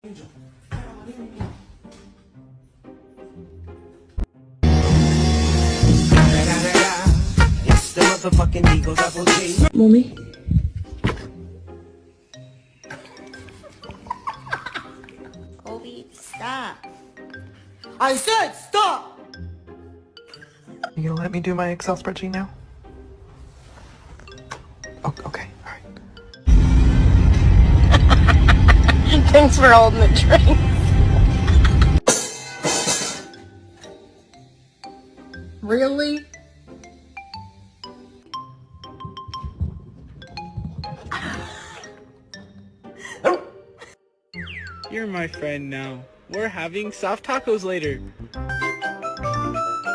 It's the motherfucking Eagle Double G. Mommy? Kobe, stop. I said stop! You gonna let me do my Excel spreadsheet now? Oh, okay, alright. Thanks for holding the drink. Really? You're my friend now. We're having soft tacos later.